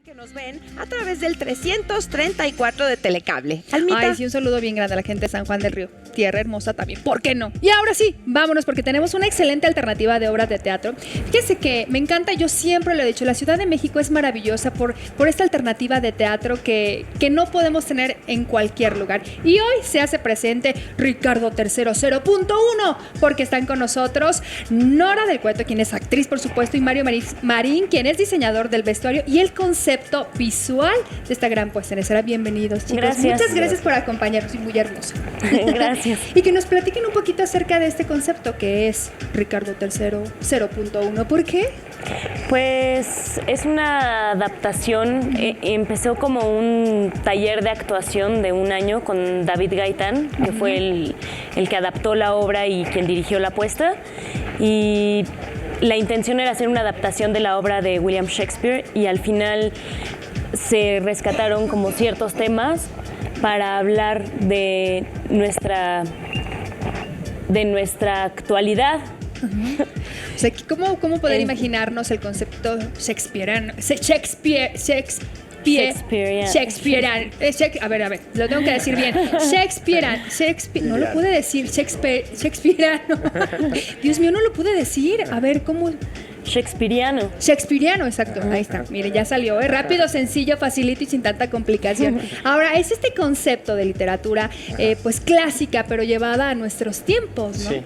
que nos ven a través del 334 de Telecable. Almita. Ay, sí, un saludo bien grande a la gente de San Juan del Río. Tierra hermosa también, ¿por qué no? Y ahora sí, vámonos porque tenemos una excelente alternativa de obras de teatro. Fíjense que me encanta, yo siempre lo he dicho, la Ciudad de México es maravillosa por esta alternativa de teatro que no podemos tener en cualquier lugar. Y hoy se hace presente Ricardo III 0.1 porque están con nosotros Nora del Cueto, quien es actriz, por supuesto, y Mario Marín, quien es diseñador del vestuario y el concepto visual de esta gran puesta en escena. Bienvenidos, chicos. Gracias. Muchas gracias por acompañarnos y muy hermosa. Gracias. Y que nos platiquen un poquito acerca de este concepto que es Ricardo III 0.1. ¿Por qué? Pues es una adaptación. Empezó como un taller de actuación de un año con David Gaitán, que fue el que adaptó la obra y quien dirigió la puesta. Y la intención era hacer una adaptación de la obra de William Shakespeare y al final se rescataron como ciertos temas para hablar de nuestra actualidad. O sea, ¿cómo poder imaginarnos el concepto shakespeariano? A ver, lo tengo que decir bien. Shakespeariano. No lo pude decir. Shakespeariano. Dios mío, no lo pude decir. A ver, ¿cómo? Shakespeariano, exacto. Ahí está. Mire, ya salió. Rápido, sencillo, facilito y sin tanta complicación. Ahora, es este concepto de literatura, pues clásica, pero llevada a nuestros tiempos, ¿no? Sí.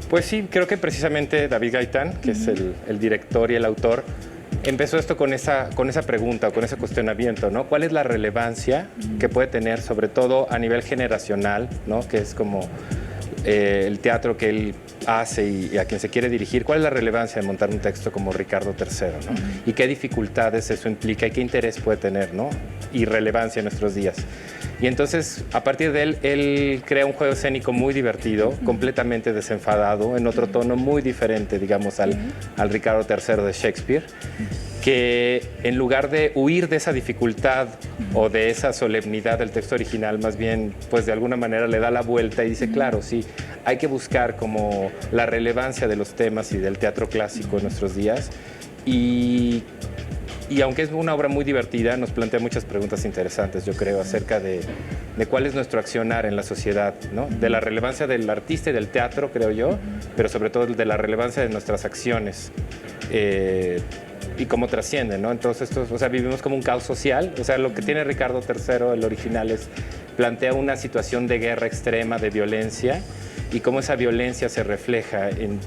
Pues sí, creo que precisamente David Gaitán, que es el director y el autor, empezó esto con esa pregunta o con ese cuestionamiento, ¿no? ¿Cuál es la relevancia que puede tener, sobre todo a nivel generacional, ¿no? Que es como el teatro que él hace y a quien se quiere dirigir? ¿Cuál es la relevancia de montar un texto como Ricardo III, ¿no? Y qué dificultades eso implica y qué interés puede tener, ¿no? Y relevancia en nuestros días. Y entonces, a partir de él crea un juego escénico muy divertido, completamente desenfadado, en otro tono muy diferente, digamos, al Ricardo III de Shakespeare, que en lugar de huir de esa dificultad o de esa solemnidad del texto original, más bien, pues de alguna manera le da la vuelta y dice, claro, sí, hay que buscar como la relevancia de los temas y del teatro clásico en nuestros días. Y aunque es una obra muy divertida, nos plantea muchas preguntas interesantes, yo creo, acerca de cuál es nuestro accionar en la sociedad, ¿no? De la relevancia del artista y del teatro, creo yo, pero sobre todo de la relevancia de nuestras acciones y cómo trascienden, ¿no? Entonces, vivimos como un caos social. O sea, lo que tiene Ricardo III, el original, plantea una situación de guerra extrema, de violencia, y cómo esa violencia se refleja en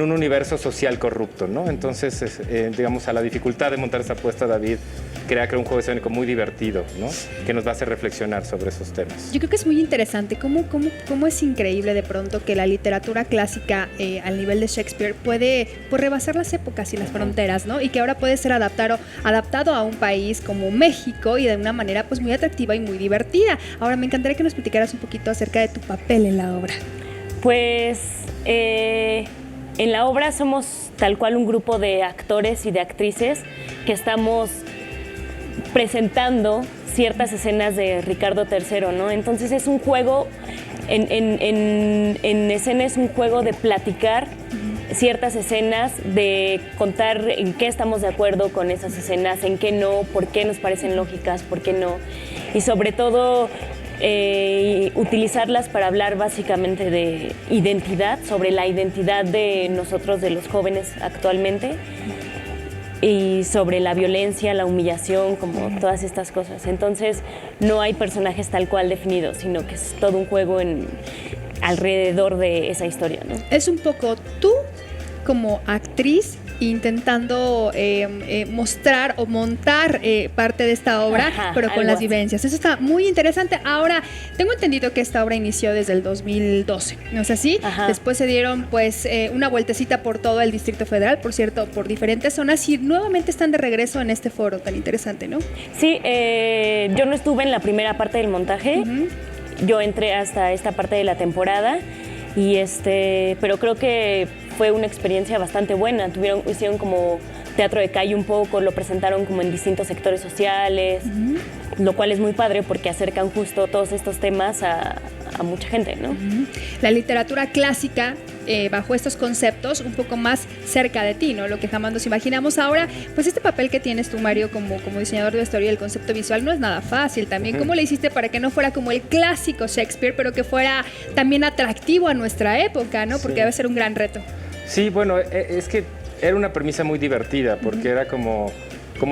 un universo social corrupto, ¿no? Entonces, digamos, a la dificultad de montar esta apuesta, David crea un juego escénico muy divertido, ¿no? Que nos va a hacer reflexionar sobre esos temas. Yo creo que es muy interesante cómo es increíble de pronto que la literatura clásica al nivel de Shakespeare puede pues, rebasar las épocas y las fronteras, ¿no? Y que ahora puede ser adaptado a un país como México y de una manera pues muy atractiva y muy divertida. Ahora, me encantaría que nos platicaras un poquito acerca de tu papel en la obra. Pues en la obra somos tal cual un grupo de actores y de actrices que estamos presentando ciertas escenas de Ricardo III, ¿no? Entonces es un juego, en escena es un juego de platicar ciertas escenas, de contar en qué estamos de acuerdo con esas escenas, en qué no, por qué nos parecen lógicas, por qué no. Y sobre todo utilizarlas para hablar básicamente de identidad, sobre la identidad de nosotros, de los jóvenes actualmente, y sobre la violencia, la humillación, como todas estas cosas. Entonces no hay personajes tal cual definidos, sino que es todo un juego alrededor de esa historia, ¿no? Es un poco tú como actriz intentando mostrar o montar parte de esta obra, pero con las vivencias. Eso está muy interesante. Ahora, tengo entendido que esta obra inició desde el 2012, ¿no es así? Ajá. Después se dieron pues una vueltecita por todo el Distrito Federal, por cierto, por diferentes zonas, y nuevamente están de regreso en este foro tan interesante, ¿no? Sí, yo no estuve en la primera parte del montaje. Yo entré hasta esta parte de la temporada pero creo que fue una experiencia bastante buena. Hicieron como teatro de calle un poco, lo presentaron como en distintos sectores sociales, lo cual es muy padre porque acercan justo todos estos temas a mucha gente, ¿no? La literatura clásica, bajo estos conceptos, un poco más cerca de ti, ¿no? Lo que jamás nos imaginamos. Ahora, pues este papel que tienes tú, Mario, como diseñador de vestuario, el concepto visual no es nada fácil también. ¿Cómo le hiciste para que no fuera como el clásico Shakespeare, pero que fuera también atractivo a nuestra época, ¿no? Porque debe ser un gran reto. Sí, bueno, es que era una premisa muy divertida, porque era como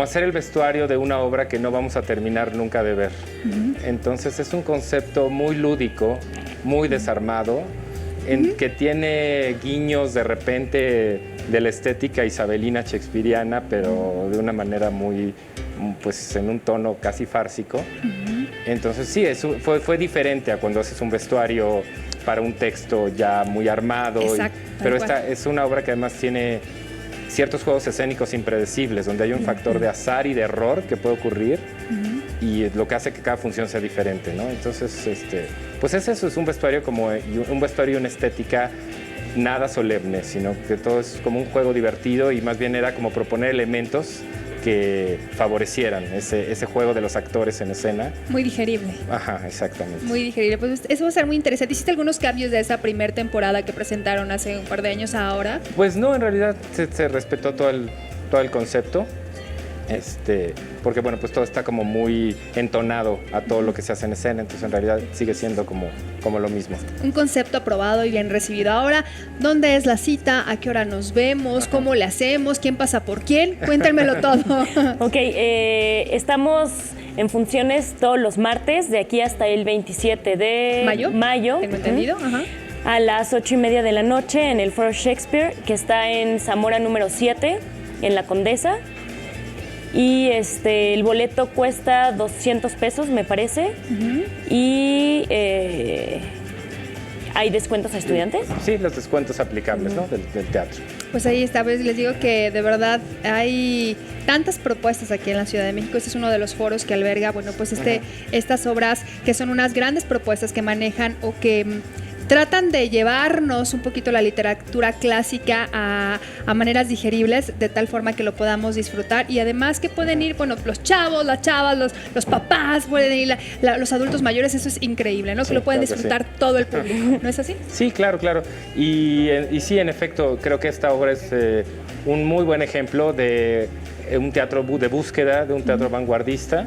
hacer el vestuario de una obra que no vamos a terminar nunca de ver. Entonces es un concepto muy lúdico, muy desarmado, que tiene guiños de repente de la estética isabelina shakespeariana, pero de una manera muy, pues en un tono casi fársico. Entonces sí, fue diferente a cuando haces un vestuario para un texto ya muy armado. Exacto, Pero esta es una obra que además tiene ciertos juegos escénicos impredecibles, donde hay un factor de azar y de error que puede ocurrir, y lo que hace que cada función sea diferente, ¿no? Entonces, pues eso es un vestuario un vestuario y una estética nada solemne, sino que todo es como un juego divertido, y más bien era como proponer elementos que favorecieran ese juego de los actores en escena. Muy digerible. Ajá, exactamente. Muy digerible. Pues eso va a ser muy interesante. ¿Hiciste algunos cambios de esa primera temporada que presentaron hace un par de años a ahora? Pues no, en realidad se respetó todo el concepto. Porque bueno, pues todo está como muy entonado a todo lo que se hace en escena, entonces en realidad sigue siendo como lo mismo. Un concepto aprobado y bien recibido. Ahora, ¿dónde es la cita? ¿A qué hora nos vemos? ¿Cómo le hacemos? ¿Quién pasa por quién? Cuéntenmelo todo. Ok, estamos en funciones todos los martes, de aquí hasta el 27 de mayo. Tengo entendido. Ajá. A las 8:30 de la noche en el Foro Shakespeare, que está en Zamora número 7, en La Condesa. Y el boleto cuesta 200 pesos, me parece. Y hay descuentos a estudiantes. Sí, los descuentos aplicables, ¿no? del teatro. Pues ahí está, pues les digo que de verdad hay tantas propuestas aquí en la Ciudad de México. Este es uno de los foros que alberga, bueno, pues estas obras que son unas grandes propuestas que manejan o que tratan de llevarnos un poquito la literatura clásica a maneras digeribles, de tal forma que lo podamos disfrutar, y además que pueden ir, bueno, los chavos, las chavas, los papás, pueden ir los adultos mayores. Eso es increíble, ¿no? Sí, que lo pueden claro que disfrutar todo el público, ¿no es así? Sí, claro. Y sí, en efecto, creo que esta obra es un muy buen ejemplo de un teatro de búsqueda, de un teatro vanguardista,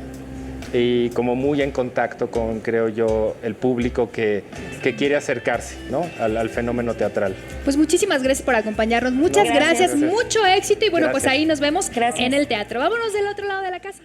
y como muy en contacto con, creo yo, el público que quiere acercarse, ¿no? al fenómeno teatral. Pues muchísimas gracias por acompañarnos. Muchas gracias. Mucho éxito, y bueno, Gracias. pues ahí nos vemos Gracias. en el teatro. Vámonos del otro lado de la casa.